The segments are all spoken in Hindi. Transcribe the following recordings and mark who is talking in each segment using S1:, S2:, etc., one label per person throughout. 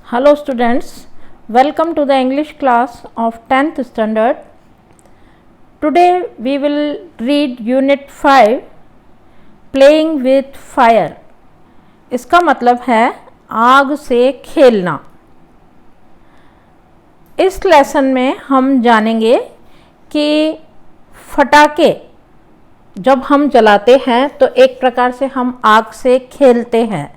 S1: Hello students, welcome to the English class of 10th standard. Today we will read Unit 5 Playing with Fire. इसका मतलब है आग से खेलना। इस लेसन में हम जानेंगे कि फटाके जब हम जलाते हैं तो एक प्रकार से हम आग से खेलते हैं।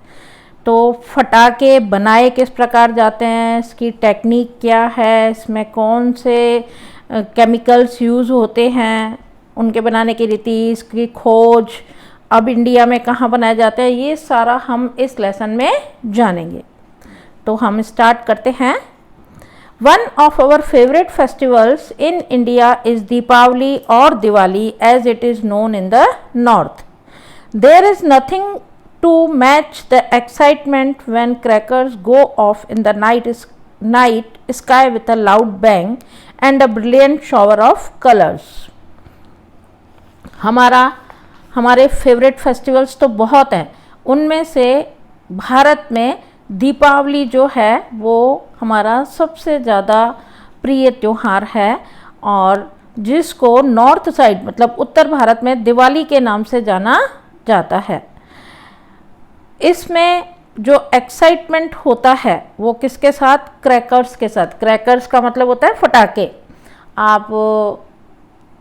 S1: तो फटाके बनाए किस प्रकार जाते हैं, इसकी टेक्निक क्या है, इसमें कौन से केमिकल्स यूज़ होते हैं, उनके बनाने की रीति, इसकी खोज, अब इंडिया में कहाँ बनाए जाते हैं, ये सारा हम इस लेसन में जानेंगे। तो हम स्टार्ट करते हैं। One of our favorite festivals in India is Deepavali or Diwali as it is known in the north. There is nothing to match the excitement when crackers go off in the night sky with a loud bang and a brilliant shower of colors. हमारे फेवरेट फेस्टिवल्स तो बहुत हैं, उनमें से भारत में दीपावली जो है वो हमारा सबसे ज़्यादा प्रिय त्यौहार है और जिसको नॉर्थ साइड मतलब उत्तर भारत में दिवाली के नाम से जाना जाता है। इसमें जो एक्साइटमेंट होता है वो किसके साथ? क्रैकर्स के साथ। क्रैकर्स का मतलब होता है फटाके। आप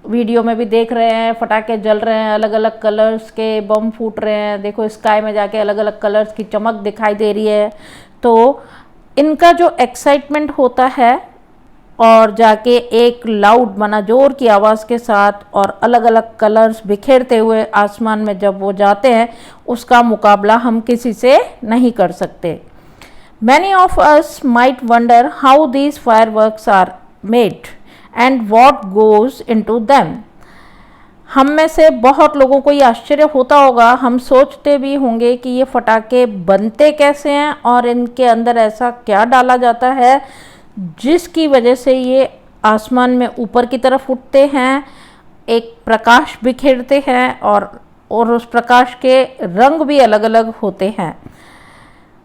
S1: वीडियो में भी देख रहे हैं, फटाके जल रहे हैं, अलग अलग कलर्स के बम फूट रहे हैं। देखो स्काई में जाके अलग अलग कलर्स की चमक दिखाई दे रही है। तो इनका जो एक्साइटमेंट होता है और जाके एक लाउड माना जोर की आवाज़ के साथ और अलग अलग कलर्स बिखेरते हुए आसमान में जब वो जाते हैं, उसका मुकाबला हम किसी से नहीं कर सकते। Many of us might wonder how these fireworks are made and what goes into them. हम में से बहुत लोगों को ये आश्चर्य होता होगा, हम सोचते भी होंगे कि ये फटाके बनते कैसे हैं और इनके अंदर ऐसा क्या डाला जाता है जिसकी वजह से ये आसमान में ऊपर की तरफ उठते हैं, एक प्रकाश बिखेरते हैं और उस प्रकाश के रंग भी अलग अलग होते हैं।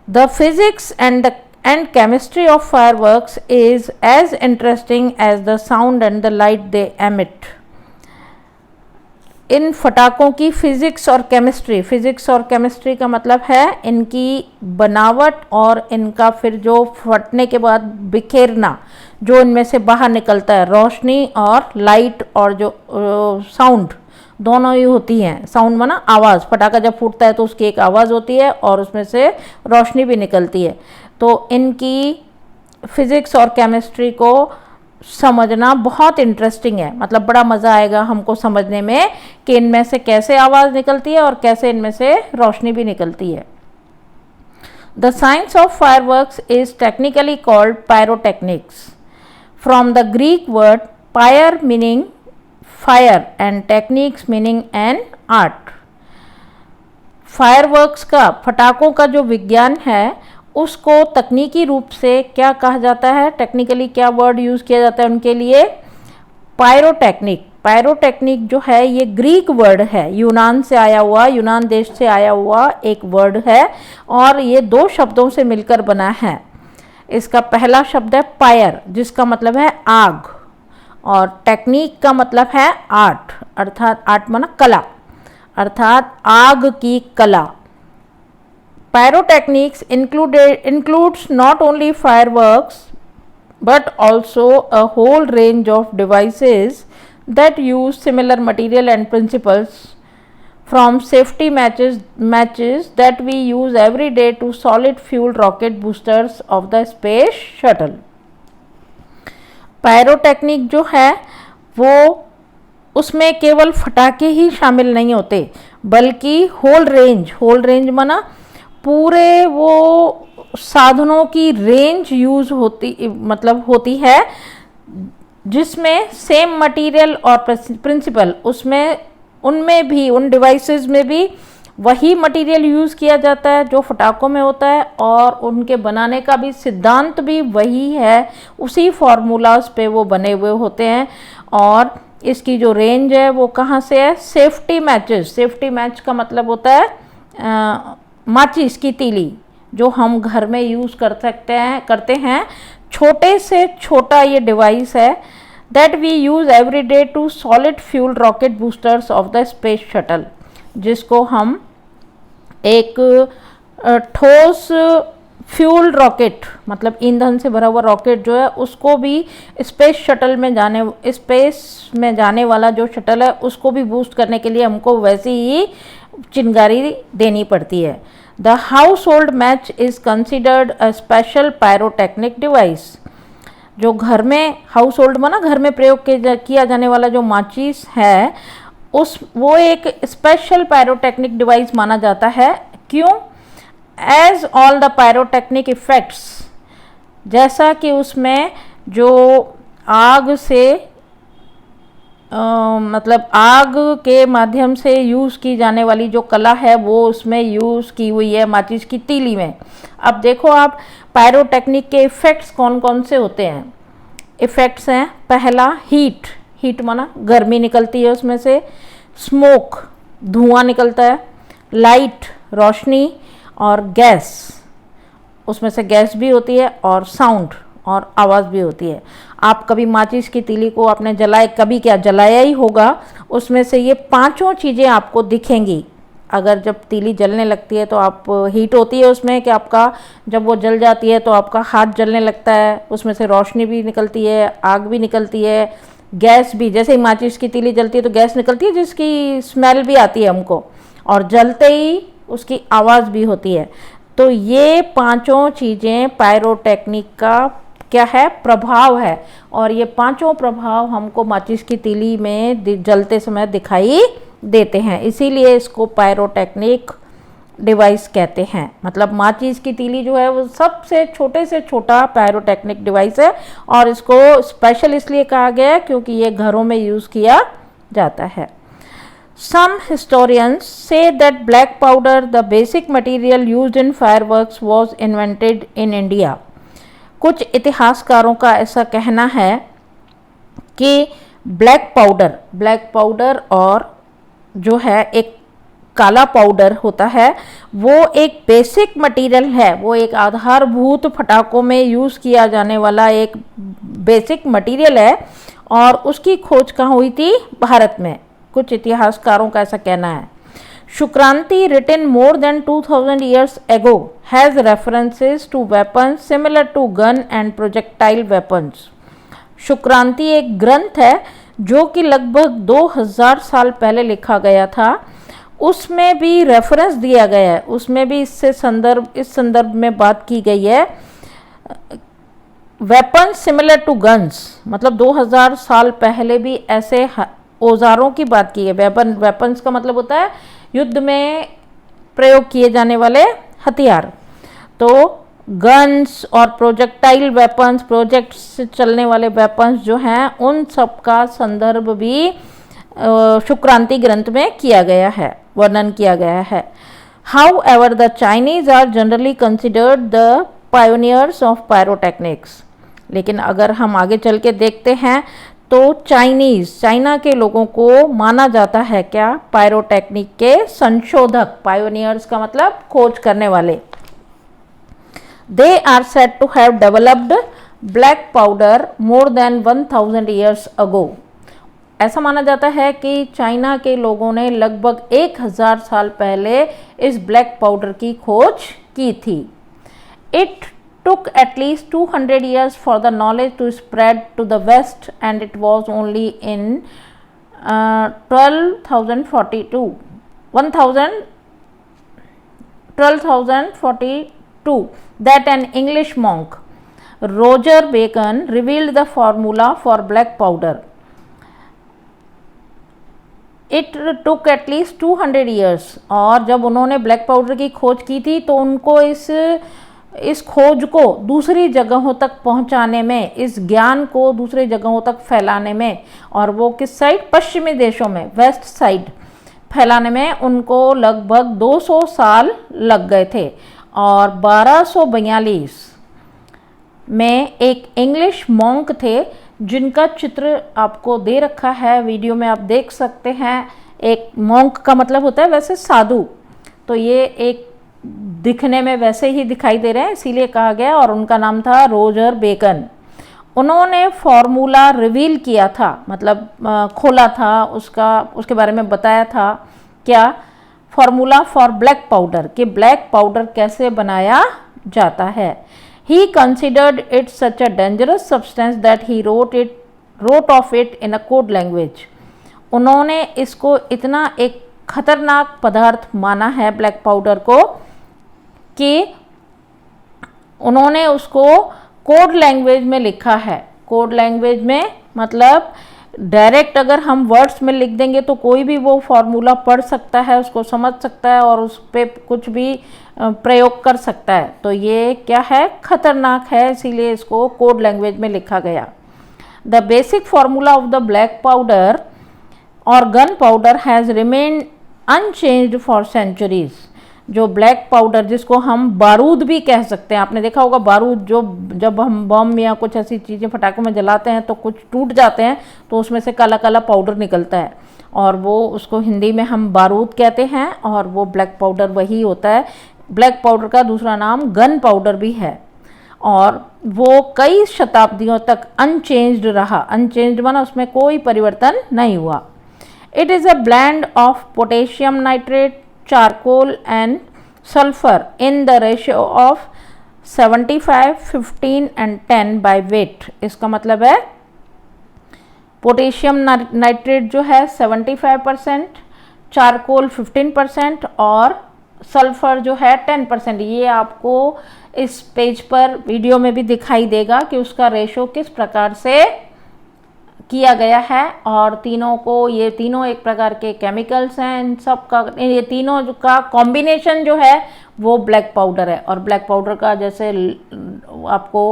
S1: The physics and chemistry of fireworks is as interesting as the sound and the light they emit. इन फटाकों की फिज़िक्स और केमिस्ट्री का मतलब है इनकी बनावट और इनका फिर जो फटने के बाद बिखेरना, जो इनमें से बाहर निकलता है, रोशनी और लाइट और जो साउंड दोनों ही होती हैं। साउंड माना आवाज़, फटाका जब फूटता है तो उसकी एक आवाज़ होती है और उसमें से रोशनी भी निकलती है। तो इनकी फिज़िक्स और केमिस्ट्री को समझना बहुत इंटरेस्टिंग है, मतलब बड़ा मज़ा आएगा हमको समझने में कि इनमें से कैसे आवाज़ निकलती है और कैसे इनमें से रोशनी भी निकलती है। The science of fireworks is technically called pyrotechnics from the Greek word pyre meaning fire and technics meaning an art. Fireworks का, फटाकों का जो विज्ञान है उसको तकनीकी रूप से क्या कहा जाता है, टेक्निकली क्या वर्ड यूज़ किया जाता है उनके लिए? पायरोटेक्निक जो है ये ग्रीक वर्ड है, यूनान देश से आया हुआ एक वर्ड है और ये दो शब्दों से मिलकर बना है। इसका पहला शब्द है पायर जिसका मतलब है आग और टेक्निक का मतलब है आर्ट, अर्थात आर्ट माना कला, अर्थात आग की कला। Pyrotechnics includes not only fireworks but also a whole range of devices that use similar material and principles, from safety matches that we use every day to solid fuel rocket boosters of the space shuttle. Pyrotechnic जो है वो उसमें केवल फटाके ही शामिल नहीं होते बल्कि होल रेंज माना पूरे वो साधनों की रेंज यूज़ होती है जिसमें सेम मटेरियल और प्रिंसिपल उनमें भी, उन डिवाइसेस में भी वही मटेरियल यूज़ किया जाता है जो फटाकों में होता है और उनके बनाने का भी सिद्धांत भी वही है, उसी फार्मूलाज पे वो बने हुए होते हैं। और इसकी जो रेंज है वो कहाँ से है? सेफ्टी मैच का मतलब होता है माचिस की तीली, जो हम घर में यूज़ करते हैं, छोटे से छोटा ये डिवाइस है that we use every day to solid fuel rocket boosters of the space shuttle, जिसको हम एक ठोस फ्यूल रॉकेट मतलब ईंधन से भरा हुआ रॉकेट जो है उसको भी स्पेस में जाने वाला जो शटल है उसको भी बूस्ट करने के लिए हमको वैसी ही चिंगारी देनी पड़ती है। The house hold match is considered a special pyrotechnic device. जो घर में हाउस होल्ड में ना घर में प्रयोग किया जाने वाला जो माचिस है वो एक स्पेशल पायरोटेक्निक डिवाइस माना जाता है। क्यों? As all the pyrotechnic effects, जैसा कि उसमें जो आग से मतलब आग के माध्यम से यूज़ की जाने वाली जो कला है वो उसमें यूज़ की हुई है माचिस की तीली में। अब देखो आप पायरोटेक्निक के इफ़ेक्ट्स कौन कौन से होते हैं। इफ़ेक्ट्स हैं, पहला हीट माना गर्मी निकलती है उसमें से, स्मोक धुआं निकलता है, लाइट रोशनी, और गैस उसमें से गैस भी होती है, और साउंड और आवाज़ भी होती है। आप कभी माचिस की तीली को आपने जलाया ही होगा, उसमें से ये पांचों चीज़ें आपको दिखेंगी। अगर जब तीली जलने लगती है तो आप हीट होती है उसमें कि आपका जब वो जल जाती है तो आपका हाथ जलने लगता है, उसमें से रोशनी भी निकलती है, आग भी निकलती है, गैस भी, जैसे ही माचिस की तीली जलती है तो गैस निकलती है जिसकी स्मेल भी आती है हमको, और जलते ही उसकी आवाज़ भी होती है। तो ये पांचों चीज़ें पायरोटेक्निक का क्या है, प्रभाव है, और ये पांचों प्रभाव हमको माचिस की तीली में जलते समय दिखाई देते हैं, इसीलिए इसको पायरोटेक्निक डिवाइस कहते हैं। मतलब माचिस की तीली जो है वो सबसे छोटे से छोटा पायरोटेक्निक डिवाइस है, और इसको स्पेशल इसलिए कहा गया है क्योंकि ये घरों में यूज़ किया जाता है। Some historians say that black powder, the basic material used in fireworks, was invented in India. कुछ इतिहासकारों का ऐसा कहना है कि ब्लैक पाउडर और जो है एक काला पाउडर होता है वो एक बेसिक मटेरियल है, वो एक आधारभूत पटाखों में यूज़ किया जाने वाला एक बेसिक मटेरियल है, और उसकी खोज कहाँ हुई थी, भारत में। कुछ इतिहासकारों का ऐसा कहना है। शुक्रांति written more than 2000 years ago has references to weapons similar to gun and projectile weapons. शुक्रांति एक ग्रंथ है जो कि लगभग 2000 साल पहले लिखा गया था, उसमें भी रेफरेंस दिया गया है, उसमें भी इस संदर्भ में बात की गई है। वेपन सिमिलर टू गन्स, मतलब 2000 साल पहले भी ऐसे औजारों की बात की है। वेपन्स का मतलब होता है युद्ध में प्रयोग किए जाने वाले हथियार। तो गन्स और प्रोजेक्टाइल वेपन्स, प्रोजेक्ट से चलने वाले वेपन्स जो हैं उन सब का संदर्भ भी शुक्रांति ग्रंथ में किया गया है, वर्णन किया गया है। However, the Chinese are generally considered the pioneers of pyrotechnics. लेकिन अगर हम आगे चल के देखते हैं तो चाइना के लोगों को माना जाता है क्या, पायरोटेक्निक के संशोधक। पायोनियर्स का मतलब खोज करने वाले। They are said to have developed black powder more than 1000 years ago. ऐसा माना जाता है कि चाइना के लोगों ने लगभग 1000 साल पहले इस ब्लैक पाउडर की खोज की थी। It took at least 200 years for the knowledge to spread to the west, and it was only in 1242 that an English monk, Roger Bacon, revealed the formula for black powder. It took at least 200 years, और जब उन्होंने ब्लैक पाउडर की खोज की थी तो उनको इस खोज को दूसरी जगहों तक पहुंचाने में, इस ज्ञान को दूसरी जगहों तक फैलाने में, और वो किस साइड, पश्चिमी देशों में, वेस्ट साइड फैलाने में उनको लगभग 200 साल लग गए थे। और 1242 में एक इंग्लिश मॉन्क थे जिनका चित्र आपको दे रखा है वीडियो में, आप देख सकते हैं। एक मॉन्क का मतलब होता है वैसे साधु, तो ये एक दिखने में वैसे ही दिखाई दे रहे हैं, इसीलिए कहा गया। और उनका नाम था रोजर बेकन। उन्होंने फॉर्मूला रिवील किया था, मतलब खोला था, उसके बारे में बताया था। क्या? फॉर्मूला फॉर ब्लैक पाउडर, कि ब्लैक पाउडर कैसे बनाया जाता है। He considered it such a dangerous substance that he wrote of it in a code language. उन्होंने इसको इतना एक खतरनाक पदार्थ माना है ब्लैक पाउडर को, कि उन्होंने उसको कोड लैंग्वेज में लिखा है। कोड लैंग्वेज में मतलब डायरेक्ट अगर हम वर्ड्स में लिख देंगे तो कोई भी वो फॉर्मूला पढ़ सकता है, उसको समझ सकता है और उस पर कुछ भी प्रयोग कर सकता है। तो ये क्या है? खतरनाक है, इसीलिए इसको कोड लैंग्वेज में लिखा गया। The basic formula of the black powder और gun powder has remained unchanged for centuries. जो ब्लैक पाउडर, जिसको हम बारूद भी कह सकते हैं, आपने देखा होगा बारूद, जो जब हम बम या कुछ ऐसी चीज़ें फटाकों में जलाते हैं तो कुछ टूट जाते हैं तो उसमें से काला काला पाउडर निकलता है, और वो उसको हिंदी में हम बारूद कहते हैं, और वो ब्लैक पाउडर वही होता है। ब्लैक पाउडर का दूसरा नाम गन पाउडर भी है, और वो कई शताब्दियों तक अनचेंज्ड रहा। अनचेंज्ड माना उसमें कोई परिवर्तन नहीं हुआ। It is a blend of potassium nitrate, charcoal and sulfur in the ratio of 75, 15 and 10 by weight। इसका मतलब है पोटेशियम नाइट्रेट जो है 75%, चारकोल 15% और सल्फर जो है 10%। ये आपको इस पेज पर वीडियो में भी दिखाई देगा कि उसका रेशो किस प्रकार से किया गया है। और तीनों को, ये तीनों एक प्रकार के केमिकल्स हैं, इन सब का, ये तीनों का कॉम्बिनेशन जो है वो ब्लैक पाउडर है। और ब्लैक पाउडर का जैसे आपको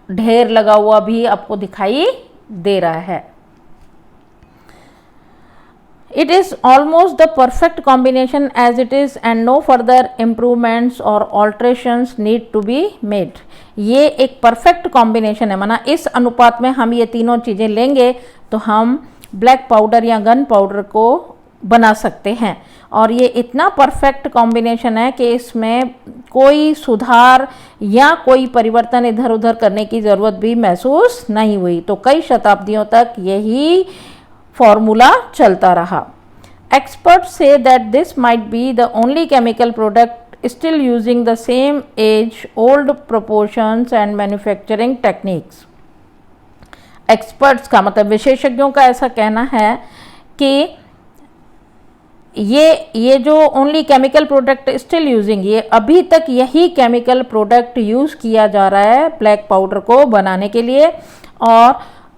S1: ढेर लगा हुआ भी आपको दिखाई दे रहा है। It is almost the perfect combination as it is and no further improvements or alterations need to be made। ये एक परफेक्ट कॉम्बिनेशन है, माना इस अनुपात में हम ये तीनों चीज़ें लेंगे तो हम ब्लैक पाउडर या गन पाउडर को बना सकते हैं। और ये इतना परफेक्ट कॉम्बिनेशन है कि इसमें कोई सुधार या कोई परिवर्तन इधर उधर करने की ज़रूरत भी महसूस नहीं हुई। तो कई शताब्दियों तक यही फॉर्मूला चलता रहा। Experts say that this might be the only chemical product still using the same age-old proportions and manufacturing techniques। Experts का मतलब विशेषज्ञों का ऐसा कहना है कि ये जो only chemical product still using, ये अभी तक यही केमिकल प्रोडक्ट यूज़ किया जा रहा है ब्लैक पाउडर को बनाने के लिए, और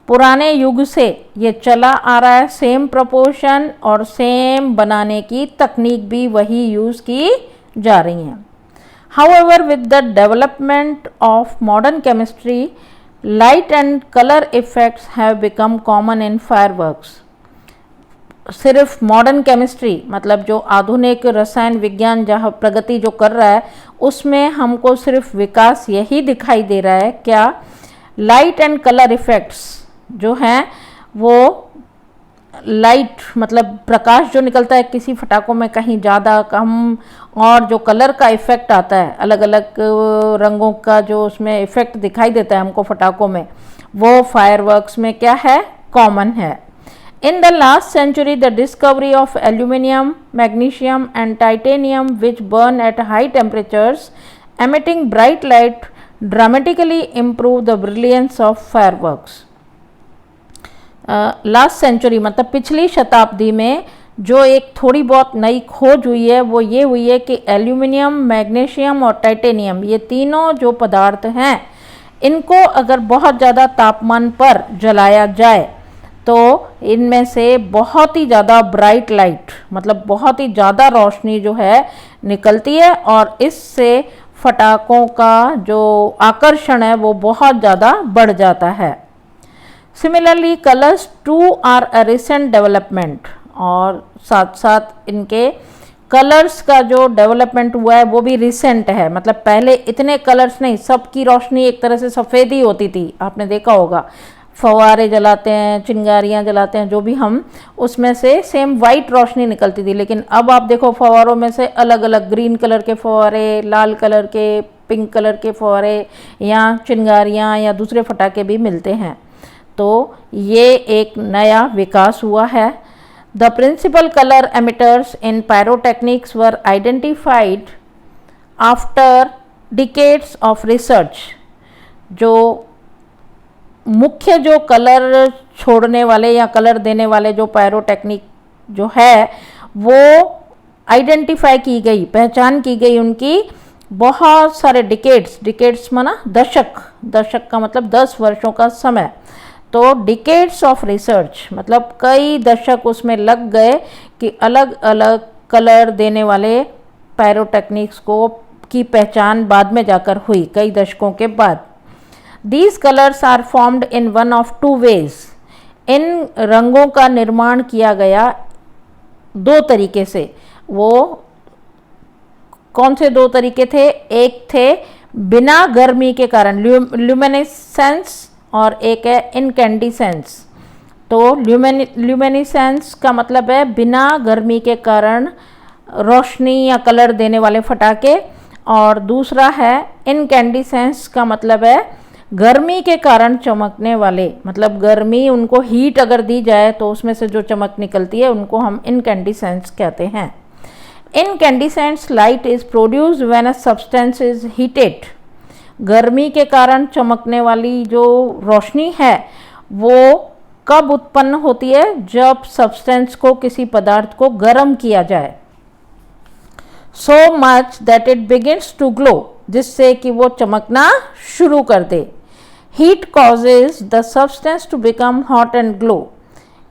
S1: पुराने युग से ये चला आ रहा है। सेम प्रोपोर्शन और सेम बनाने की तकनीक भी वही यूज़ की जा रही हैं। However with the development of modern chemistry, light and colour effects have become common in fireworks. सिर्फ मॉडर्न केमिस्ट्री मतलब जो आधुनिक रसायन विज्ञान जहाँ प्रगति जो कर रहा है उसमें हमको सिर्फ विकास यही दिखाई दे रहा है। क्या? लाइट एंड कलर इफेक्ट्स जो हैं वो लाइट मतलब प्रकाश जो निकलता है किसी फटाकों में कहीं ज़्यादा कम, और जो कलर का इफ़ेक्ट आता है अलग अलग रंगों का जो उसमें इफ़ेक्ट दिखाई देता है हमको फटाकों में, वो फायरवर्क्स में क्या है? कॉमन है। In the last century, the discovery of aluminum, magnesium and titanium which burn at high temperatures emitting bright light dramatically improve the brilliance of fireworks। Last century मतलब पिछली शताब्दी में जो एक थोड़ी बहुत नई खोज हुई है वो ये हुई है कि एल्यूमिनियम, मैग्नीशियम और टाइटेनियम, ये तीनों जो पदार्थ हैं इनको अगर बहुत ज़्यादा तापमान पर जलाया जाए तो इनमें से बहुत ही ज़्यादा ब्राइट लाइट मतलब बहुत ही ज़्यादा रोशनी जो है निकलती है, और इससे फटाकों का जो आकर्षण है वो बहुत ज़्यादा बढ़ जाता है। Similarly colours too are a recent development, और साथ साथ इनके कलर्स का जो डेवलपमेंट हुआ है वो भी रिसेंट है। मतलब पहले इतने कलर्स नहीं, सबकी रोशनी एक तरह से सफ़ेद ही होती थी, आपने देखा होगा। फव्वारे जलाते हैं, चिंगारियाँ जलाते हैं, जो भी हम, उसमें से सेम वाइट रोशनी निकलती थी। लेकिन अब आप देखो फव्वारों में से अलग अलग ग्रीन कलर के फव्वारे, लाल कलर के, पिंक कलर के फव्वारे या चिंगारियाँ या दूसरे फटाके भी मिलते हैं। तो ये एक नया विकास हुआ है। The principal colour emitters in pyrotechnics were identified after decades of research. जो मुख्य जो कलर छोड़ने वाले या कलर देने वाले जो पायरोटेक्निक जो है वो आइडेंटिफाई की गई, पहचान की गई उनकी बहुत सारे डिकेड्स माना दशक, दशक का मतलब 10 वर्षों का समय। तो डिकेड्स ऑफ रिसर्च मतलब कई दशक उसमें लग गए कि अलग अलग कलर देने वाले पायरोटेक्निक्स को की पहचान बाद में जाकर हुई, कई दशकों के बाद। These colors are formed in one of two ways. इन रंगों का निर्माण किया गया दो तरीके से। वो कौन से दो तरीके थे? एक थे बिना गर्मी के कारण ल्यूमिनेसेंस और एक है इनकैंडिसेंस। तो ल्यूमिनेसेंस का मतलब है बिना गर्मी के कारण रोशनी या कलर देने वाले फटाके, और दूसरा है इनकैंडिसेंस का मतलब है गर्मी के कारण चमकने वाले, मतलब गर्मी, उनको हीट अगर दी जाए तो उसमें से जो चमक निकलती है उनको हम इनकैंडिसेंस कहते हैं। Incandescence light is produced when a substance is heated. गर्मी के कारण चमकने वाली जो रोशनी है वो कब उत्पन्न होती है? जब सब्सटेंस को, किसी पदार्थ को गर्म किया जाए। so much that it begins to glow, जिससे कि वो चमकना शुरू कर दे। Heat causes the substance to become hot and glow.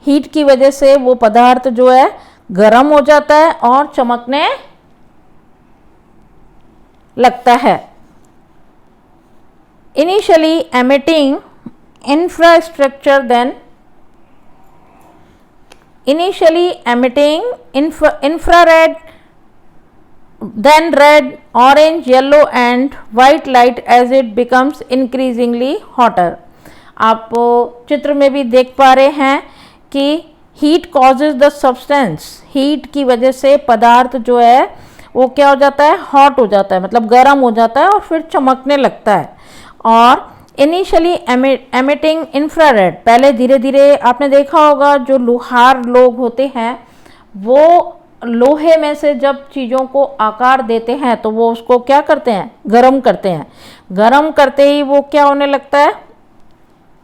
S1: Heat की वजह से वो पदार्थ जो है गर्म हो जाता है और चमकने लगता है। Initially emitting infrared, then red, orange, yellow and white light as it becomes increasingly hotter. आप चित्र में भी देख पा रहे हैं कि heat causes the substance, heat की वजह से पदार्थ जो है वो क्या हो जाता है? हॉट हो जाता है, मतलब गर्म हो जाता है और फिर चमकने लगता है। और इनिशियली एमिटिंग इंफ्रारेड, पहले धीरे धीरे आपने देखा होगा जो लोहार लोग होते हैं वो लोहे में से जब चीज़ों को आकार देते हैं तो वो उसको क्या करते हैं? गर्म करते हैं। गर्म करते ही वो क्या होने लगता है?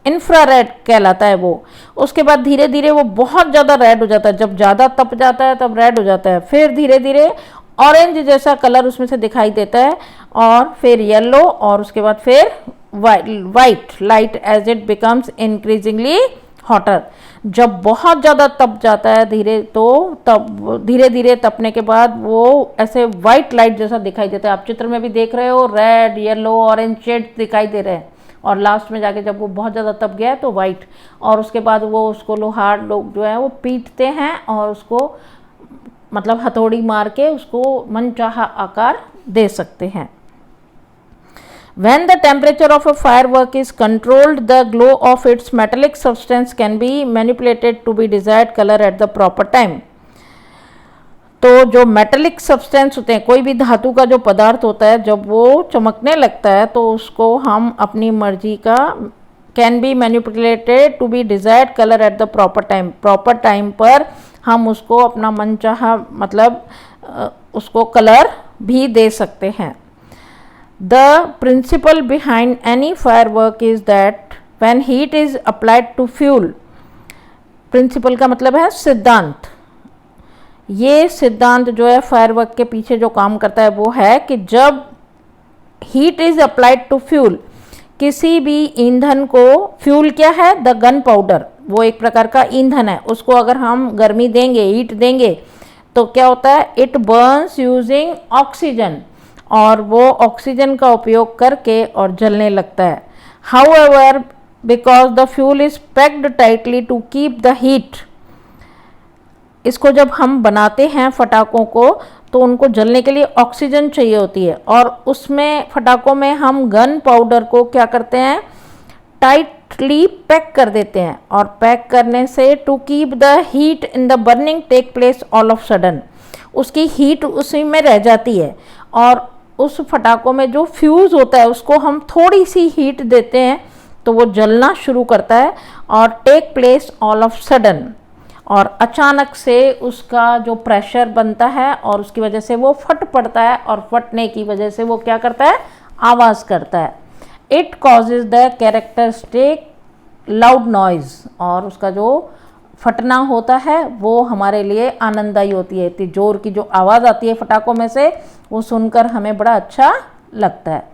S1: इंफ्रारेड कहलाता है वो। उसके बाद धीरे धीरे वो बहुत ज़्यादा रेड हो जाता है, जब ज़्यादा तप जाता है तब रेड हो जाता है, फिर धीरे धीरे ऑरेंज जैसा कलर उसमें से दिखाई देता है, और फिर येलो, और उसके बाद फिर white light as it becomes increasingly hotter. जब बहुत ज़्यादा तप जाता है तब धीरे धीरे तपने के बाद वो ऐसे वाइट लाइट जैसा दिखाई देता है। आप चित्र में भी देख रहे हो, रेड, येलो, ऑरेंज शेड दिखाई दे रहे हैं, और लास्ट में जाके जब वो बहुत ज़्यादा तप गया है तो वाइट। और उसके बाद वो उसको लोहार लोग जो है वो पीटते हैं और उसको मतलब हथौड़ी मार के उसको मनचाहा आकार दे सकते हैं। When the temperature of a firework is controlled, the glow of its metallic substance can be manipulated to be desired color at the proper time. तो जो मेटेलिक सब्सटेंस होते हैं, कोई भी धातु का जो पदार्थ होता है, जब वो चमकने लगता है तो उसको हम अपनी मर्जी का can be manipulated to be desired colour at the proper time. Proper time पर हम उसको अपना मनचाहा मतलब उसको कलर भी दे सकते हैं। The principle behind any firework is that when heat is applied to fuel, principle का मतलब है सिद्धांत। ये सिद्धांत जो है फायरवर्क के पीछे जो काम करता है वो है कि जब heat is applied to fuel, किसी भी ईंधन को, फ्यूल क्या है? द गन पाउडर, वो एक प्रकार का ईंधन है, उसको अगर हम गर्मी देंगे, हीट देंगे तो क्या होता है? इट बर्न्स यूजिंग ऑक्सीजन, और वो ऑक्सीजन का उपयोग करके और जलने लगता है। However because the fuel is packed tightly to keep the heat, इसको जब हम बनाते हैं फटाकों को तो उनको जलने के लिए ऑक्सीजन चाहिए होती है, और उसमें फटाकों में हम गन पाउडर को क्या करते हैं? टाइटली पैक कर देते हैं, और पैक करने से to keep the heat in the burning take place all of sudden, उसकी हीट उसी में रह जाती है, और उस फटाकों में जो फ्यूज़ होता है उसको हम थोड़ी सी हीट देते हैं तो वो जलना शुरू करता है, और take place all of sudden, और अचानक से उसका जो प्रेशर बनता है और उसकी वजह से वो फट पड़ता है, और फटने की वजह से वो क्या करता है, आवाज़ करता है। It causes the characteristic loud noise, और उसका जो फटना होता है वो हमारे लिए आनंददायी होती है। इतनी जोर की जो आवाज़ आती है फटाकों में से वो सुनकर हमें बड़ा अच्छा लगता है।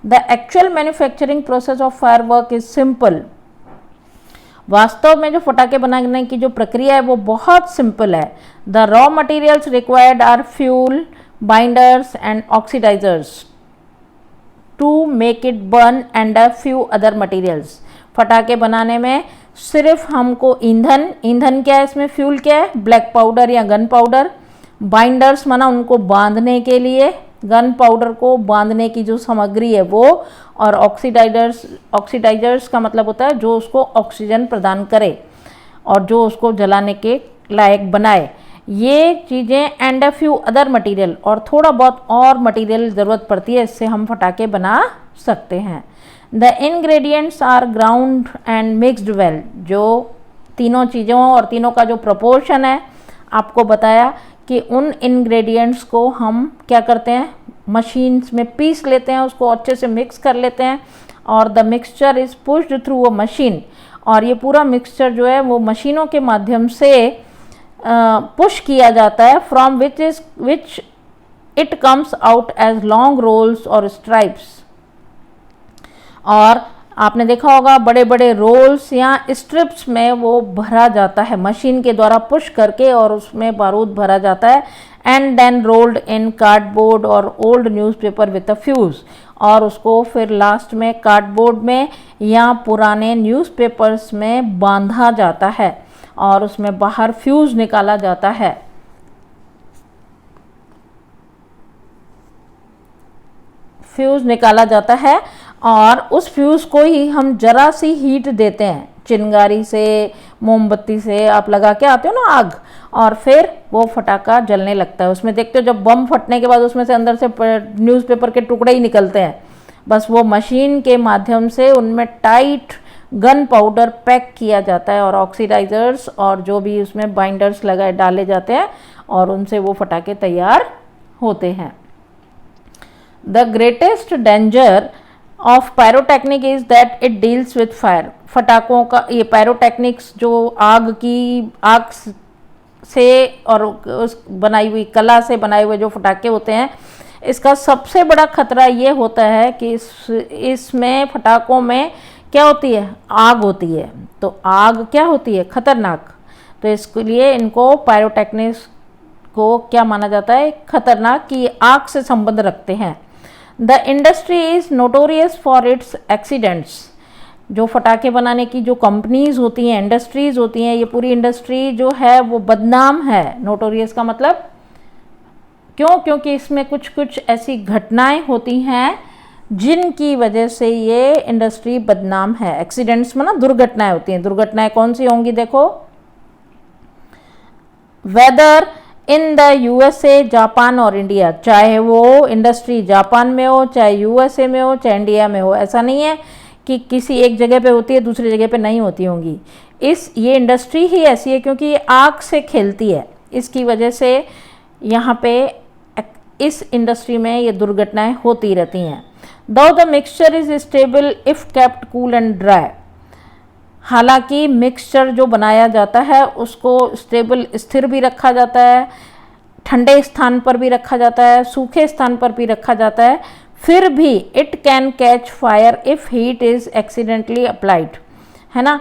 S1: The actual manufacturing process of firework is simple, वास्तव में जो फटाके बनाने की जो प्रक्रिया है वो बहुत सिंपल है। The raw materials required are fuel, binders and oxidisers to make it burn and a few other materials. फटाके बनाने में सिर्फ हमको ईंधन क्या है, इसमें फ्यूल क्या है, ब्लैक पाउडर या गन पाउडर, बाइंडर्स माना उनको बांधने के लिए, गन पाउडर को बांधने की जो सामग्री है वो, और ऑक्सीडाइजर्स का मतलब होता है जो उसको ऑक्सीजन प्रदान करे और जो उसको जलाने के लायक बनाए, ये चीज़ें, and a few other material, और थोड़ा बहुत और मटेरियल ज़रूरत पड़ती है, इससे हम फटाके बना सकते हैं। The ingredients are ground and mixed well, जो तीनों चीज़ों और तीनों का जो प्रोपोर्शन है आपको बताया कि उन इंग्रेडिएंट्स को हम क्या करते हैं, मशीन्स में पीस लेते हैं, उसको अच्छे से मिक्स कर लेते हैं, और the mixture is pushed through a machine, और ये पूरा मिक्सचर जो है वो मशीनों के माध्यम से पुश किया जाता है, from which it comes out as long rolls और स्ट्राइप्स। और आपने देखा होगा बड़े बड़े रोल्स या स्ट्रिप्स में वो भरा जाता है मशीन के द्वारा पुश करके, और उसमें बारूद भरा जाता है, and then rolled in cardboard और old newspaper with a fuse, और उसको फिर लास्ट में कार्डबोर्ड में या पुराने न्यूज़पेपर्स में बांधा जाता है, और उसमें बाहर फ्यूज़ निकाला जाता है। फ्यूज़ निकाला जाता है, और उस फ्यूज़ को ही हम जरा सी हीट देते हैं, चिंगारी से, मोमबत्ती से आप लगा के आते हो ना आग, और फिर वो फटाका जलने लगता है। उसमें देखते हो जब बम फटने के बाद उसमें से अंदर से न्यूज़पेपर के टुकड़े ही निकलते हैं, बस वो मशीन के माध्यम से उनमें टाइट गन पाउडर पैक किया जाता है, और ऑक्सीडाइजर्स और जो भी उसमें बाइंडर्स लगाए डाले जाते हैं, और उनसे वो फटाके तैयार होते हैं। The greatest danger of pyrotechnic is that it deals with fire. फटाकों का ये पायरोटेक्निक्स जो आग से और उस बनाई हुई कला से बनाए हुए जो फटाके होते हैं, इसका सबसे बड़ा खतरा ये होता है कि इसमें फटाकों में क्या होती है, आग होती है। तो आग क्या होती है, खतरनाक, तो इसके लिए इनको पायरोटेक्निक्स को क्या माना जाता है, खतरनाक, कि आग से संबंध रखते हैं। The industry is notorious for its accidents. जो फटाके बनाने की जो कंपनीज होती हैं, इंडस्ट्रीज़ होती हैं, ये पूरी इंडस्ट्री जो है वो बदनाम है। नोटोरियस का मतलब क्यों, क्योंकि इसमें कुछ कुछ ऐसी घटनाएं होती हैं जिनकी वजह से ये इंडस्ट्री बदनाम है। एक्सीडेंट्स में ना दुर्घटनाएं होती हैं। दुर्घटनाएं कौन सी होंगी, देखो, whether in the USA, Japan और इंडिया, चाहे वो इंडस्ट्री जापान में हो, चाहे यूएसए में हो, चाहे इंडिया में हो, ऐसा नहीं है कि किसी एक जगह पे होती है दूसरी जगह पे नहीं होती होंगी। ये इंडस्ट्री ही ऐसी है क्योंकि ये आग से खेलती है, इसकी वजह से यहाँ पे इस इंडस्ट्री में ये दुर्घटनाएं होती रहती हैं। दो the mixture is stable if kept cool and dry. हालांकि मिक्सचर जो बनाया जाता है उसको स्टेबल, स्थिर भी रखा जाता है, ठंडे स्थान पर भी रखा जाता है, सूखे स्थान पर भी रखा जाता है, फिर भी it can catch fire if heat is accidentally applied, है ना,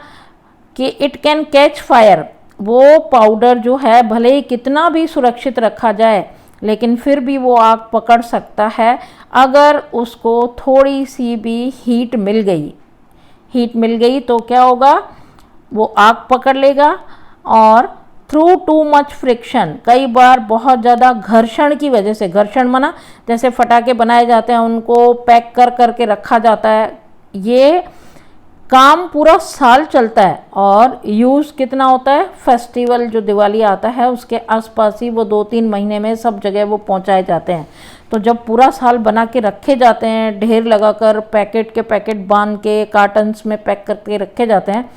S1: कि इट कैन कैच फायर। वो पाउडर जो है भले ही कितना भी सुरक्षित रखा जाए लेकिन फिर भी वो आग पकड़ सकता है अगर उसको थोड़ी सी भी हीट मिल गई। हीट मिल गई तो क्या होगा, वो आग पकड़ लेगा। और थ्रू टू मच फ्रिक्शन, कई बार बहुत ज़्यादा घर्षण की वजह से, घर्षण माना जैसे फटाके बनाए जाते हैं उनको पैक कर करके रखा जाता है, ये काम पूरा साल चलता है और यूज़ कितना होता है, फेस्टिवल जो दिवाली आता है उसके आसपास ही वो 2-3 महीने में सब जगह वो पहुंचाए जाते हैं। तो जब पूरा साल बना के रखे जाते हैं, ढेर लगाकर पैकेट के पैकेट बांध के कार्टन्स में पैक करके रखे जाते हैं,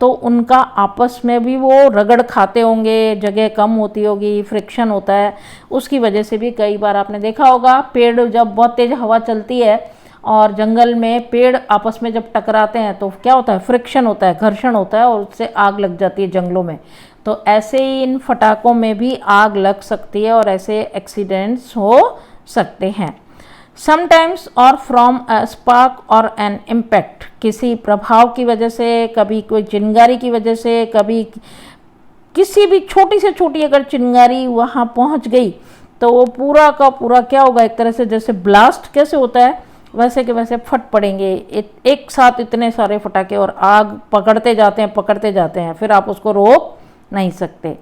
S1: तो उनका आपस में भी वो रगड़ खाते होंगे, जगह कम होती होगी, फ्रिक्शन होता है, उसकी वजह से भी कई बार आपने देखा होगा पेड़ जब बहुत तेज़ हवा चलती है और जंगल में पेड़ आपस में जब टकराते हैं तो क्या होता है, फ्रिक्शन होता है, घर्षण होता है और उससे आग लग जाती है जंगलों में। तो ऐसे ही इन फटाकों में भी आग लग सकती है और ऐसे एक्सीडेंट्स हो सकते हैं। समटाइम्स और फ्रॉम अ स्पार्क और एन इम्पैक्ट, किसी प्रभाव की वजह से, कभी कोई चिंगारी की वजह से, कभी किसी भी छोटी से छोटी अगर चिंगारी वहाँ पहुँच गई तो वो पूरा का पूरा क्या होगा, एक तरह से जैसे ब्लास्ट कैसे होता है वैसे के वैसे फट पड़ेंगे एक साथ इतने सारे फटाके, और आग पकड़ते जाते हैं, फिर आप उसको रोक नहीं सकते।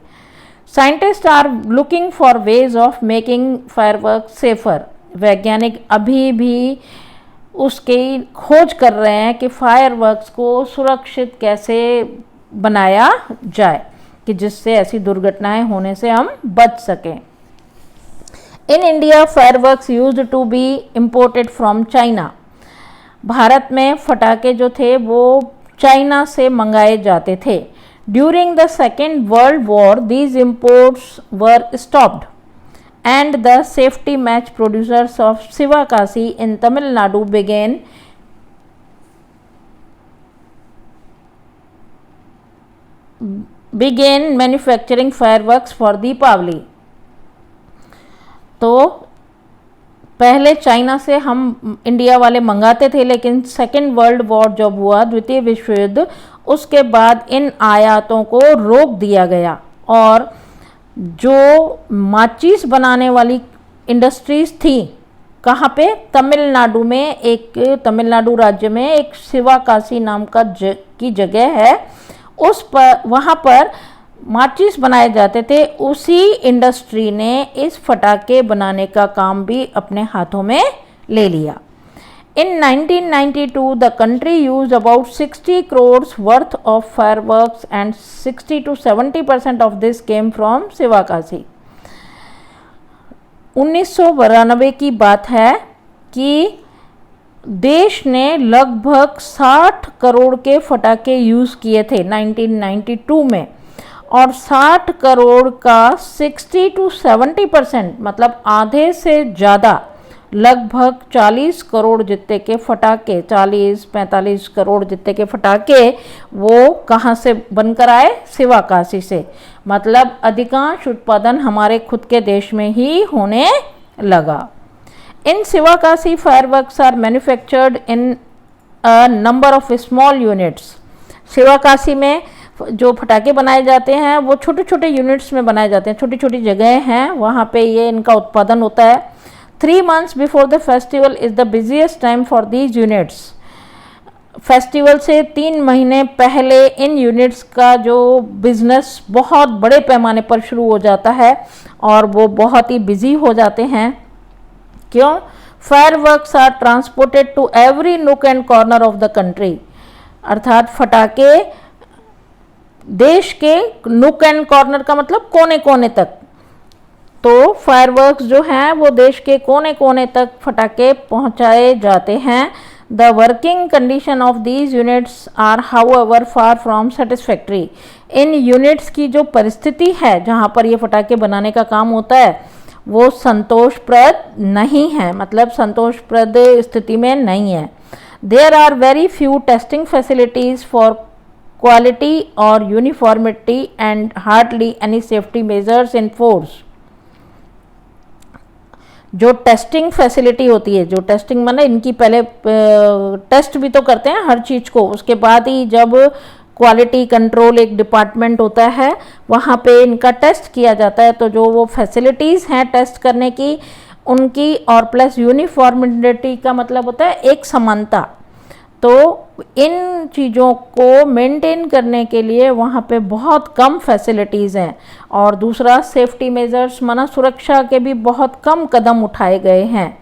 S1: Scientist are looking for ways of making fireworks safer, वैज्ञानिक अभी भी उसकी खोज कर रहे हैं कि फायरवर्क्स को सुरक्षित कैसे बनाया जाए कि जिससे ऐसी दुर्घटनाएं होने से हम बच सकें। In India fireworks used to be imported from China, Bharat में फटाके जो थे वो चाइना से मंगाए जाते थे। During the second world war these imports were stopped and the safety match producers of Sivakasi in Tamil Nadu began manufacturing fireworks for Deepavali। तो पहले चाइना से हम इंडिया वाले मंगाते थे, लेकिन सेकेंड वर्ल्ड वॉर जब हुआ, द्वितीय विश्व युद्ध, उसके बाद इन आयातों को रोक दिया गया और जो माचिस बनाने वाली इंडस्ट्रीज थी, कहाँ पे, तमिलनाडु में, एक तमिलनाडु राज्य में एक शिवाकाशी नाम का की जगह है, उस पर वहाँ पर माचिस बनाए जाते थे। उसी इंडस्ट्री ने इस फटाके बनाने का काम भी अपने हाथों में ले लिया। In 1992, the country used about 60 crores worth of fireworks and 60 to 70% of this came from Sivakasi। 1992 की बात है कि देश ने लगभग 60 करोड़ के फटाके यूज़ किए थे 1992 में, और 60 करोड़ का 60 to 70% मतलब आधे से ज़्यादा, लगभग 40 करोड़ जितने के फटाके, 40-45 करोड़ जितने के फटाके वो कहाँ से बनकर आए, शिवाकाशी से। मतलब अधिकांश उत्पादन हमारे खुद के देश में ही होने लगा। In Sivakasi fireworks are manufactured in a number of small units. Sivakasi में जो फटाके बनाए जाते हैं वो छोटे छोटे यूनिट्स में बनाए जाते हैं, छोटी छोटी जगह हैं वहाँ पे ये इनका उत्पादन होता है। 3 months before the festival is the busiest time for these units। Festival से 3 महीने पहले इन यूनिट्स का जो बिजनेस बहुत बड़े पैमाने पर शुरू हो जाता है और वो बहुत ही बिजी हो जाते हैं। क्यों? Fireworks are transported to every nook and corner of the country, अर्थात फटाके देश के नूक एंड कॉर्नर का मतलब कोने कोने तक। तो फायरवर्क्स जो हैं वो देश के कोने कोने तक फटाके पहुंचाए जाते हैं। The working condition of these units are however far from satisfactory. इन यूनिट्स की जो परिस्थिति है जहां पर ये फटाके बनाने का काम होता है वो संतोषप्रद नहीं है, मतलब संतोषप्रद स्थिति में नहीं है। There are very few testing facilities for quality और uniformity and hardly any safety measures in force. जो टेस्टिंग फैसिलिटी होती है, जो टेस्टिंग माने इनकी पहले टेस्ट भी तो करते हैं हर चीज़ को, उसके बाद ही जब क्वालिटी कंट्रोल एक डिपार्टमेंट होता है वहाँ पे इनका टेस्ट किया जाता है। तो जो वो फैसिलिटीज़ हैं टेस्ट करने की उनकी, और प्लस यूनिफॉर्मिटी का मतलब होता है एक समानता, तो इन चीज़ों को मेंटेन करने के लिए वहाँ पे बहुत कम फैसिलिटीज़ हैं। और दूसरा सेफ्टी मेजर्स माना सुरक्षा के भी बहुत कम कदम उठाए गए हैं।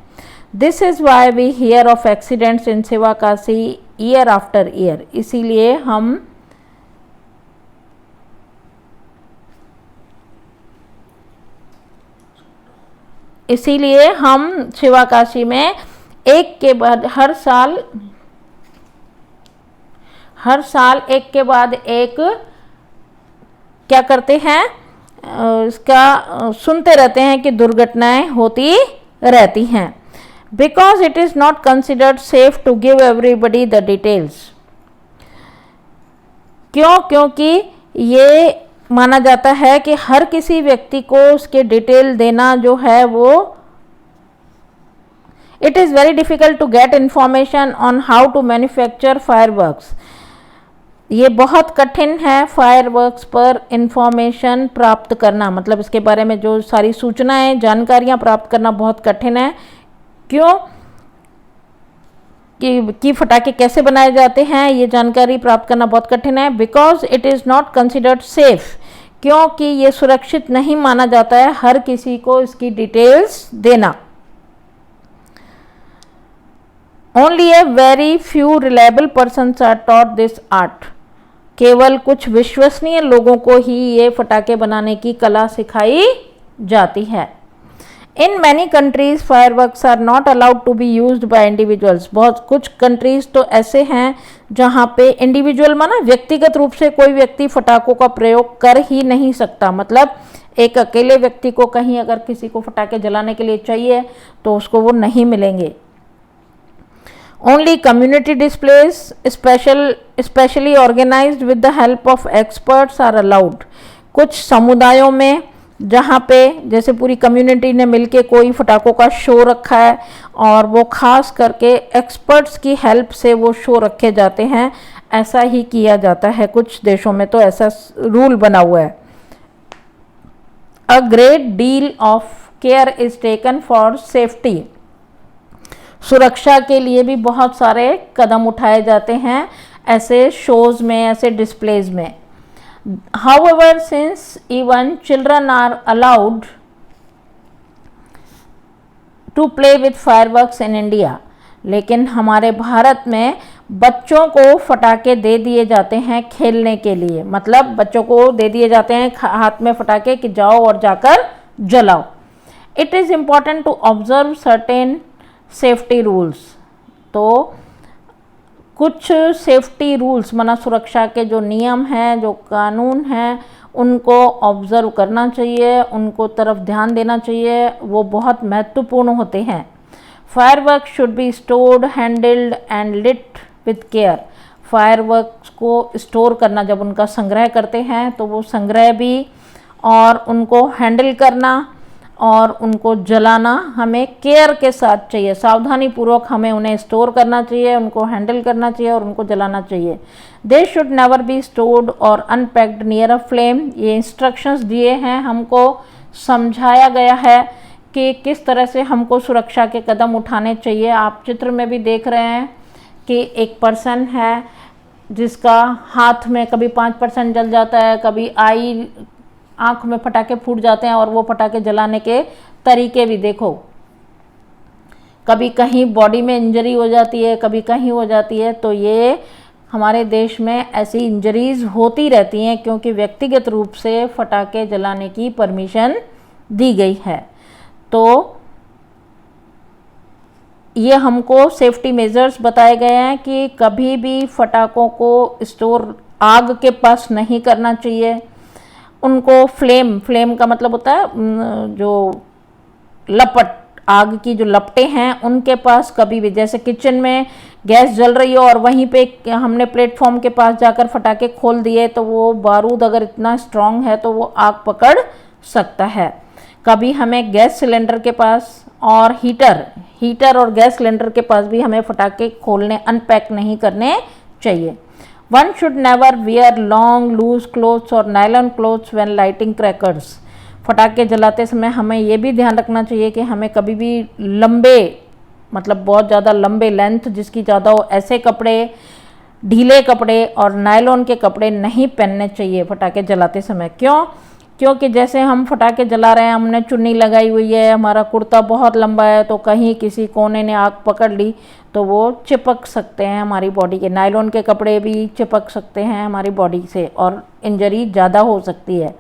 S1: This is why we hear of accidents in Sivakasi year after year. इसीलिए हम शिवाकाशी में एक के बाद हर साल एक के बाद एक क्या करते हैं, इसका सुनते रहते हैं कि दुर्घटनाएं होती रहती हैं। Because it is not considered safe to give everybody the details. क्योंकि ये माना जाता है कि हर किसी व्यक्ति को उसके डिटेल देना जो है वो, it is very difficult to get information on how to manufacture fireworks. ये बहुत कठिन है फायरवर्क्स पर इंफॉर्मेशन प्राप्त करना, मतलब इसके बारे में जो सारी सूचनाएं जानकारियां प्राप्त करना बहुत कठिन है। क्यों कि फटाके कैसे बनाए जाते हैं ये जानकारी प्राप्त करना बहुत कठिन है। Because it is not considered safe, क्योंकि ये सुरक्षित नहीं माना जाता है हर किसी को इसकी डिटेल्स देना। Only a very few reliable persons are taught this art. केवल कुछ विश्वसनीय लोगों को ही ये फटाके बनाने की कला सिखाई जाती है। In many countries fireworks are not allowed to be used by individuals. बहुत कुछ कंट्रीज तो ऐसे हैं जहाँ पे इंडिविजुअल माना व्यक्तिगत रूप से कोई व्यक्ति फटाकों का प्रयोग कर ही नहीं सकता। मतलब एक अकेले व्यक्ति को कहीं अगर किसी को फटाके जलाने के लिए चाहिए तो उसको वो नहीं मिलेंगे। Only community displays specially organised with the help of experts are allowed. कुछ समुदायों में जहाँ पे जैसे पूरी कम्युनिटी ने मिलके कोई फटाकों का शो रखा है और वो खास करके एक्सपर्ट्स की हेल्प से वो शो रखे जाते हैं, ऐसा ही किया जाता है। कुछ देशों में तो ऐसा रूल बना हुआ है। A great deal of care is taken for safety. सुरक्षा के लिए भी बहुत सारे कदम उठाए जाते हैं ऐसे शोज में, ऐसे डिस्प्लेज में। However, since even children are allowed to play with fireworks in India, लेकिन हमारे भारत में बच्चों को फटाके दे दिए जाते हैं खेलने के लिए। मतलब बच्चों को दे दिए जाते हैं हाथ में फटाके कि जाओ और जाकर जलाओ। It is important to observe certain safety rules। तो कुछ सेफ्टी रूल्स माना सुरक्षा के जो नियम हैं, जो कानून हैं, उनको ऑब्जर्व करना चाहिए, उनको तरफ ध्यान देना चाहिए, वो बहुत महत्वपूर्ण होते हैं। Firework should be stored, handled and lit with care. Fireworks को स्टोर करना, जब उनका संग्रह करते हैं तो वो संग्रह भी और उनको हैंडल करना और उनको जलाना हमें केयर के साथ चाहिए। सावधानी पूर्वक हमें उन्हें स्टोर करना चाहिए, उनको हैंडल करना चाहिए और उनको जलाना चाहिए। दे शुड नेवर बी स्टोर्ड और अनपैक्ड नियर अ फ्लेम। ये इंस्ट्रक्शंस दिए हैं, हमको समझाया गया है कि किस तरह से हमको सुरक्षा के कदम उठाने चाहिए। आप चित्र में भी देख रहे हैं कि एक पर्सन है जिसका हाथ में कभी 5% जल जाता है, कभी आँख में फटाके फूट जाते हैं और वो फटाके जलाने के तरीके भी देखो। कभी कहीं बॉडी में इंजरी हो जाती है, कभी कहीं हो जाती है। तो ये हमारे देश में ऐसी इंजरीज होती रहती हैं क्योंकि व्यक्तिगत रूप से फटाके जलाने की परमिशन दी गई है। तो ये हमको सेफ्टी मेजर्स बताए गए हैं कि कभी भी फटाकों को स्टोर आग के पास नहीं करना चाहिए। उनको फ्लेम का मतलब होता है जो लपट, आग की जो लपटें हैं उनके पास कभी भी, जैसे किचन में गैस जल रही हो और वहीं पे हमने प्लेटफॉर्म के पास जाकर फटाके खोल दिए तो वो बारूद अगर इतना स्ट्रांग है तो वो आग पकड़ सकता है। कभी हमें गैस सिलेंडर के पास और हीटर और गैस सिलेंडर के पास भी हमें फटाके खोलने, अनपैक नहीं करने चाहिए। One should never wear long loose clothes or nylon clothes when lighting crackers। फटाके जलाते समय हमें ये भी ध्यान रखना चाहिए कि हमें कभी भी लंबे, मतलब बहुत ज़्यादा लंबे लेंथ जिसकी ज़्यादा हो, ऐसे कपड़े, ढीले कपड़े और नायलॉन के कपड़े नहीं पहनने चाहिए फटाके जलाते समय। क्यों क्योंकि जैसे हम फटाके जला रहे हैं, हमने चुन्नी लगाई हुई है, हमारा कुर्ता बहुत लंबा है, तो कहीं किसी कोने ने आग पकड़ ली तो वो चिपक सकते हैं हमारी बॉडी के। नायलॉन के कपड़े भी चिपक सकते हैं हमारी बॉडी से और इंजरी ज़्यादा हो सकती है।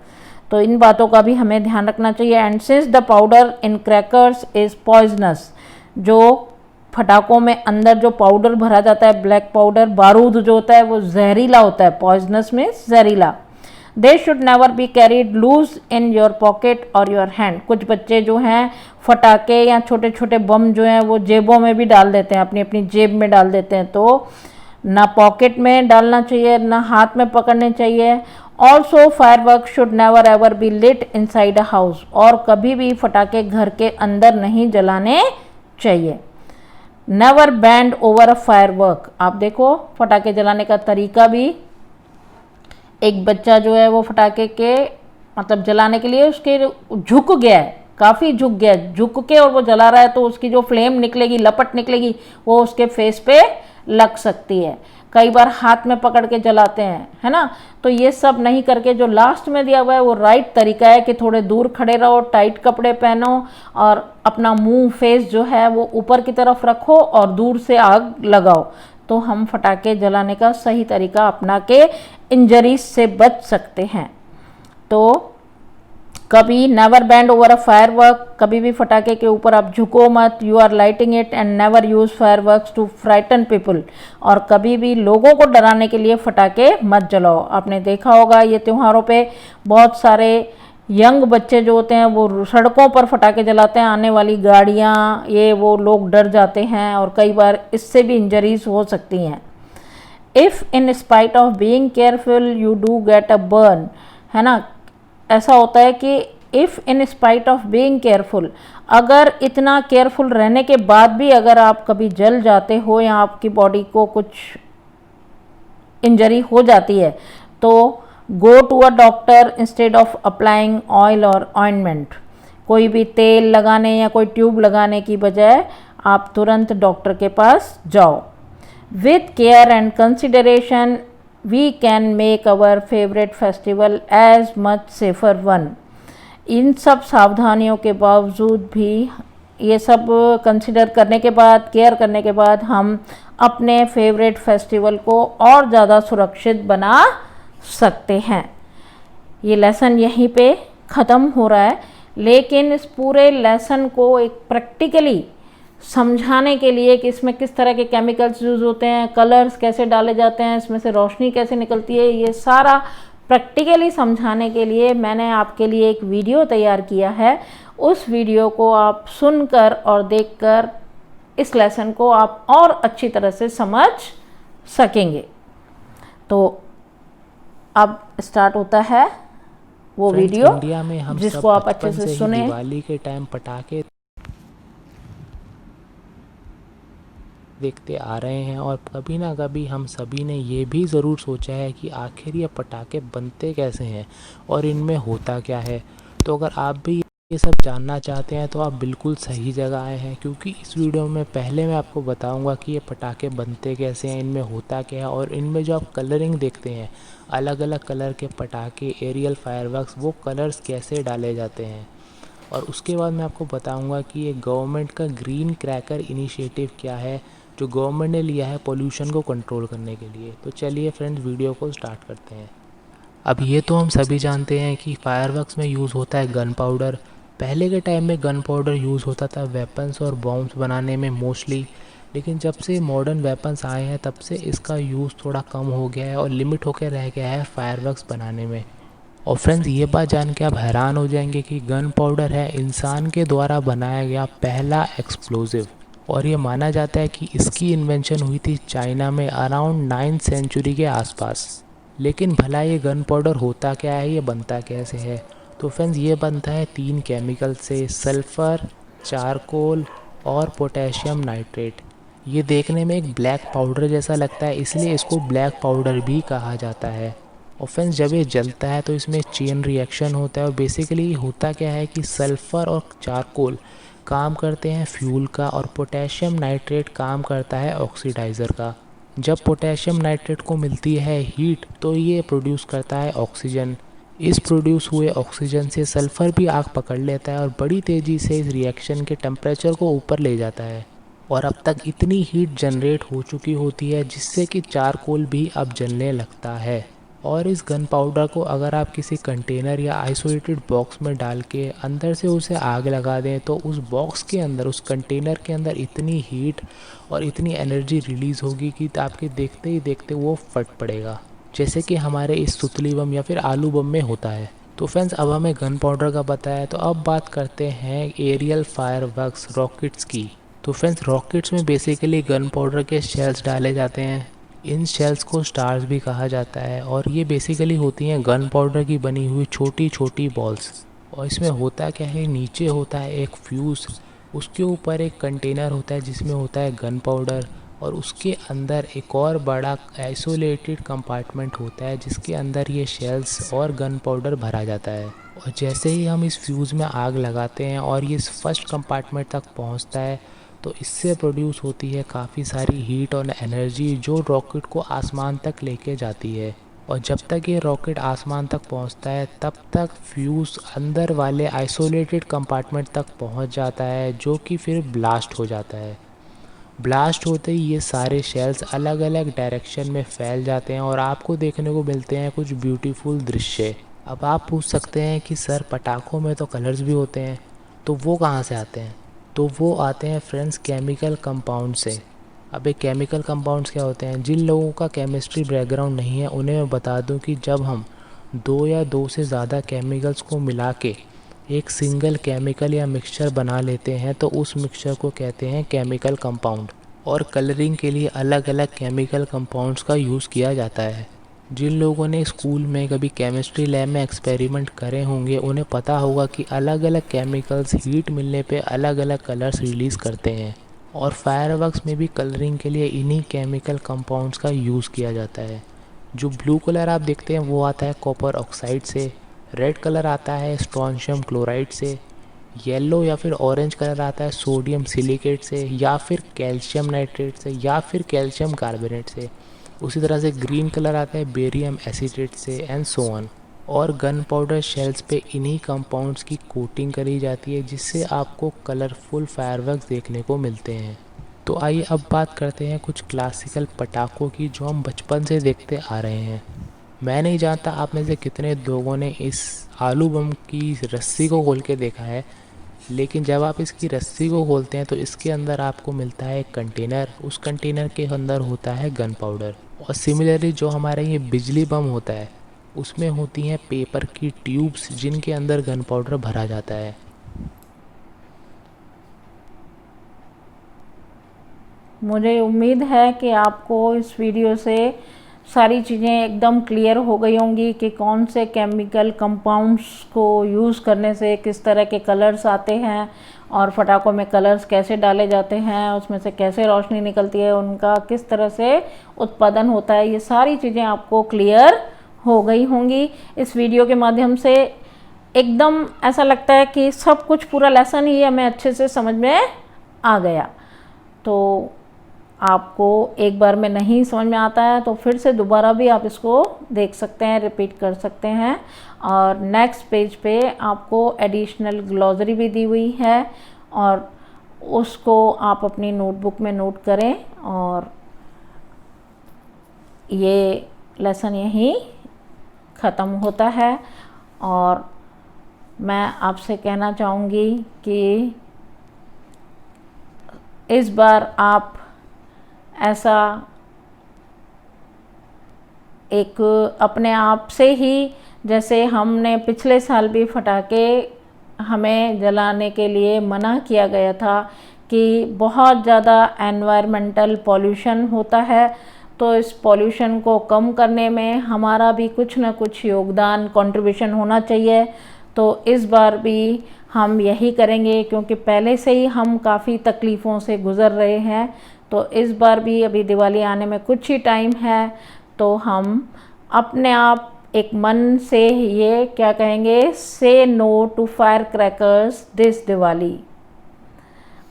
S1: तो इन बातों का भी हमें ध्यान रखना चाहिए। And since the powder in crackers is poisonous, जो फटाकों में अंदर जो पाउडर भरा जाता है, ब्लैक पाउडर, बारूद जो होता है वो जहरीला होता है। पॉइजनस में जहरीला। They should never be carried loose in your pocket और योर हैंड। कुछ बच्चे जो हैं फटाके या छोटे छोटे बम जो हैं वो जेबों में भी डाल देते हैं, अपनी अपनी जेब में डाल देते हैं। तो ना पॉकेट में डालना चाहिए, ना हाथ में पकड़ने चाहिए। Also firework should never ever be lit inside a house. और कभी भी फटाके घर के अंदर नहीं जलाने चाहिए। Never bend over a firework. आप देखो फटाके जलाने का तरीका भी, एक बच्चा जो है वो फटाके के मतलब जलाने के लिए उसके झुक गया है, काफ़ी झुक गया है, झुक के और वो जला रहा है, तो उसकी जो फ्लेम निकलेगी, लपट निकलेगी, वो उसके फेस पे लग सकती है। कई बार हाथ में पकड़ के जलाते हैं, है ना। तो ये सब नहीं करके जो लास्ट में दिया हुआ है वो राइट तरीका है कि थोड़े दूर खड़े रहो, टाइट कपड़े पहनो और अपना मुंह फेस जो है वो ऊपर की तरफ रखो और दूर से आग लगाओ। तो हम फटाके जलाने का सही तरीका अपना के इंजरीज से बच सकते हैं। तो कभी never bend over a firework, कभी भी फटाके के ऊपर आप झुको मत। You are lighting it and never use fireworks to frighten people. और कभी भी लोगों को डराने के लिए फटाके मत जलाओ। आपने देखा होगा ये त्योहारों पे बहुत सारे यंग बच्चे जो होते हैं वो सड़कों पर फटाके जलाते हैं, आने वाली गाड़ियाँ ये वो लोग डर जाते हैं और कई बार इससे भी इंजरीज हो सकती हैं। If in spite of being careful you do get a burn, है ना। ऐसा होता है कि if in spite of being careful, अगर इतना केयरफुल रहने के बाद भी अगर आप कभी जल जाते हो या आपकी बॉडी को कुछ इंजरी हो जाती है तो go to a doctor instead of applying oil और ऑइंटमेंट। कोई भी तेल लगाने या कोई ट्यूब लगाने की बजाय आप तुरंत डॉक्टर के पास जाओ। With care and consideration we can make our favourite festival as much safer one. इन सब सावधानियों के बावजूद भी, ये सब कंसिडर करने के बाद, केयर करने के बाद हम अपने फेवरेट फेस्टिवल को और ज़्यादा सुरक्षित बना सकते हैं। ये लेसन यहीं पे ख़त्म हो रहा है, लेकिन इस पूरे लेसन को एक प्रैक्टिकली समझाने के लिए कि इसमें किस तरह के केमिकल्स यूज़ होते हैं, कलर्स कैसे डाले जाते हैं, इसमें से रोशनी कैसे निकलती है, ये सारा प्रैक्टिकली समझाने के लिए मैंने आपके लिए एक वीडियो तैयार किया है। उस वीडियो को आप सुनकर और देखकर इस लेसन को आप और अच्छी तरह से समझ सकेंगे। तो अब स्टार्ट होता है वो वीडियो
S2: इंडिया में हम
S1: जिसको
S2: सब
S1: आप अच्छे
S2: बचपन
S1: से
S2: से ही
S1: सुने।
S2: दिवाली के टाइम पटाखे देखते आ रहे हैं और कभी ना कभी हम सभी ने ये भी ज़रूर सोचा है कि आखिर ये पटाखे बनते कैसे हैं और इनमें होता क्या है। तो अगर आप भी ये सब जानना चाहते हैं तो आप बिल्कुल सही जगह आए हैं, क्योंकि इस वीडियो में पहले मैं आपको बताऊंगा कि ये पटाखे बनते कैसे हैं, इनमें होता क्या है और इनमें जो आप कलरिंग देखते हैं, अलग अलग कलर के पटाखे, एरियल फायरवर्क्स, वो कलर्स कैसे डाले जाते हैं। और उसके बाद मैं आपको बताऊंगा कि ये गवर्नमेंट का ग्रीन क्रैकर इनिशिएटिव क्या है जो गवर्नमेंट ने लिया है पोल्यूशन को कंट्रोल करने के लिए। तो चलिए फ्रेंड्स, वीडियो को स्टार्ट करते हैं। अब ये तो हम सभी जानते हैं कि फायरवर्क्स में यूज़ होता है गन पाउडर। पहले के टाइम में गन पाउडर यूज़ होता था वेपन्स और बॉम्ब्स बनाने में मोस्टली, लेकिन जब से मॉडर्न वेपन्स आए हैं तब से इसका यूज़ थोड़ा कम हो गया है और लिमिट होकर रह गया है फायरवर्क्स बनाने में। और फ्रेंड्स, ये बात जान के आप हैरान हो जाएंगे कि गन पाउडर है इंसान के द्वारा बनाया गया पहला एक्सप्लोजिव, और ये माना जाता है कि इसकी इन्वेंशन हुई थी चाइना में अराउंड 9th सेंचुरी के आसपास। लेकिन भला ये गन पाउडर होता क्या है, ये बनता कैसे है? तो फ्रेंड्स, ये बनता है 3 केमिकल से, सल्फ़र, चारकोल और पोटेशियम नाइट्रेट। ये देखने में एक ब्लैक पाउडर जैसा लगता है, इसलिए इसको ब्लैक पाउडर भी कहा जाता है। और फ्रेंड्स, जब ये जलता है तो इसमें चेन रिएक्शन होता है और बेसिकली होता क्या है कि सल्फ़र और चारकोल काम करते हैं फ्यूल का और पोटेशियम नाइट्रेट काम करता है ऑक्सीडाइज़र का। जब पोटेशियम नाइट्रेट को मिलती है हीट तो ये प्रोड्यूस करता है ऑक्सीजन। इस प्रोड्यूस हुए ऑक्सीजन से सल्फ़र भी आग पकड़ लेता है और बड़ी तेज़ी से इस रिएक्शन के टेम्परेचर को ऊपर ले जाता है और अब तक इतनी हीट जनरेट हो चुकी होती है जिससे कि चारकोल भी अब जलने लगता है। और इस गन पाउडर को अगर आप किसी कंटेनर या आइसोलेटेड बॉक्स में डाल के अंदर से उसे आग लगा दें तो उस बॉक्स के अंदर, उस कंटेनर के अंदर इतनी हीट और इतनी एनर्जी रिलीज़ होगी कि आपके देखते ही देखते वो फट पड़ेगा, जैसे कि हमारे इस सुतली बम या फिर आलू बम में होता है। तो फ्रेंड्स, अब हमें गन पाउडर का पता है, तो अब बात करते हैं एरियल फायरवर्क्स रॉकेट्स की। तो फ्रेंड्स, रॉकेट्स में बेसिकली गन पाउडर के शेल्स डाले जाते हैं। इन शेल्स को स्टार्स भी कहा जाता है और ये बेसिकली होती हैं गन पाउडर की बनी हुई छोटी छोटी बॉल्स। और इसमें होता क्या है, नीचे होता है एक फ्यूज़, उसके ऊपर एक कंटेनर होता है जिसमें होता है गन पाउडर और उसके अंदर एक और बड़ा आइसोलेटेड कंपार्टमेंट होता है जिसके अंदर ये शेल्स और गन पाउडर भरा जाता है। और जैसे ही हम इस फ्यूज़ में आग लगाते हैं और ये इस फर्स्ट कंपार्टमेंट तक पहुंचता है तो इससे प्रोड्यूस होती है काफ़ी सारी हीट और एनर्जी जो रॉकेट को आसमान तक लेके जाती है। और जब तक ये रॉकेट आसमान तक पहुंचता है तब तक फ्यूज़ अंदर वाले आइसोलेटेड कंपार्टमेंट तक पहुंच जाता है जो कि फिर ब्लास्ट हो जाता है। ब्लास्ट होते ही ये सारे शेल्स अलग अलग डायरेक्शन में फैल जाते हैं और आपको देखने को मिलते हैं कुछ ब्यूटीफुल दृश्य। अब आप पूछ सकते हैं कि सर, पटाखों में तो कलर्स भी होते हैं, तो वो कहाँ से आते हैं? तो वो आते हैं फ्रेंड्स केमिकल कंपाउंड से। अब ये केमिकल कंपाउंड्स क्या होते हैं? जिन लोगों का केमिस्ट्री बैकग्राउंड नहीं है उन्हें मैं बता दूं कि जब हम दो या दो से ज़्यादा केमिकल्स को मिला के एक सिंगल केमिकल या मिक्सचर बना लेते हैं तो उस मिक्सचर को कहते हैं केमिकल कंपाउंड। और कलरिंग के लिए अलग अलग केमिकल कंपाउंड्स का यूज़ किया जाता है। जिन लोगों ने स्कूल में कभी केमिस्ट्री लैब में एक्सपेरिमेंट करे होंगे उन्हें पता होगा कि अलग अलग केमिकल्स हीट मिलने पे अलग अलग कलर्स रिलीज़ करते हैं। और फायरवर्क्स में भी कलरिंग के लिए इन्हीं केमिकल कंपाउंड्स का यूज़ किया जाता है। जो ब्लू कलर आप देखते हैं वो आता है कॉपर ऑक्साइड से, रेड कलर आता है स्ट्रोंशियम क्लोराइड से, येलो या फिर ऑरेंज कलर आता है सोडियम सिलिकेट से या फिर कैल्शियम नाइट्रेट से या फिर कैल्शियम कार्बोनेट से। उसी तरह से ग्रीन कलर आता है बेरियम एसीटेट से एंड सो ऑन। और गन पाउडर शेल्स पे इन्हीं कंपाउंड्स की कोटिंग करी जाती है जिससे आपको कलरफुल फायरवर्क्स देखने को मिलते हैं। तो आइए अब बात करते हैं कुछ क्लासिकल पटाखों की जो हम बचपन से देखते आ रहे हैं। मैं नहीं जानता आप में से कितने लोगों ने इस आलू बम की रस्सी को खोल के देखा है, लेकिन जब आप इसकी रस्सी को खोलते हैं तो इसके अंदर आपको मिलता है एक कंटेनर। उस कंटेनर के अंदर होता है गन पाउडर। और सिमिलरली जो हमारा ये बिजली बम होता है उसमें होती हैं पेपर की ट्यूब्स जिनके अंदर गन पाउडर भरा जाता है।
S1: मुझे उम्मीद है कि आपको इस वीडियो से सारी चीज़ें एकदम क्लियर हो गई होंगी कि कौन से केमिकल कंपाउंड्स को यूज़ करने से किस तरह के कलर्स आते हैं और पटाखों में कलर्स कैसे डाले जाते हैं, उसमें से कैसे रोशनी निकलती है, उनका किस तरह से उत्पादन होता है। ये सारी चीज़ें आपको क्लियर हो गई होंगी इस वीडियो के माध्यम से। एकदम ऐसा लगता है कि सब कुछ पूरा लेसन ही हमें अच्छे से समझ में आ गया। तो आपको एक बार में नहीं समझ में आता है तो फिर से दोबारा भी आप इसको देख सकते हैं, रिपीट कर सकते हैं। और नेक्स्ट पेज पे आपको एडिशनल ग्लॉसरी भी दी हुई है और उसको आप अपनी नोटबुक में नोट करें। और ये लेसन यहीं ख़त्म होता है। और मैं आपसे कहना चाहूँगी कि इस बार आप ऐसा एक अपने आप से ही, जैसे हमने पिछले साल भी पटाखे हमें जलाने के लिए मना किया गया था कि बहुत ज़्यादा एनवायरमेंटल पॉल्यूशन होता है, तो इस पॉल्यूशन को कम करने में हमारा भी कुछ ना कुछ योगदान, कंट्रीब्यूशन होना चाहिए। तो इस बार भी हम यही करेंगे क्योंकि पहले से ही हम काफ़ी तकलीफ़ों से गुज़र रहे हैं। तो इस बार भी अभी दिवाली आने में कुछ ही टाइम है, तो हम अपने आप एक मन से ये क्या कहेंगे, say no to fire crackers this Diwali.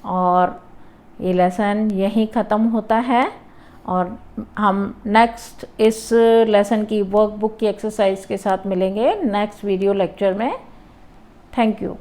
S1: और ये लेसन यहीं ख़त्म होता है। और हम नेक्स्ट इस लेसन की वर्कबुक की एक्सरसाइज के साथ मिलेंगे नेक्स्ट वीडियो लेक्चर में। Thank you.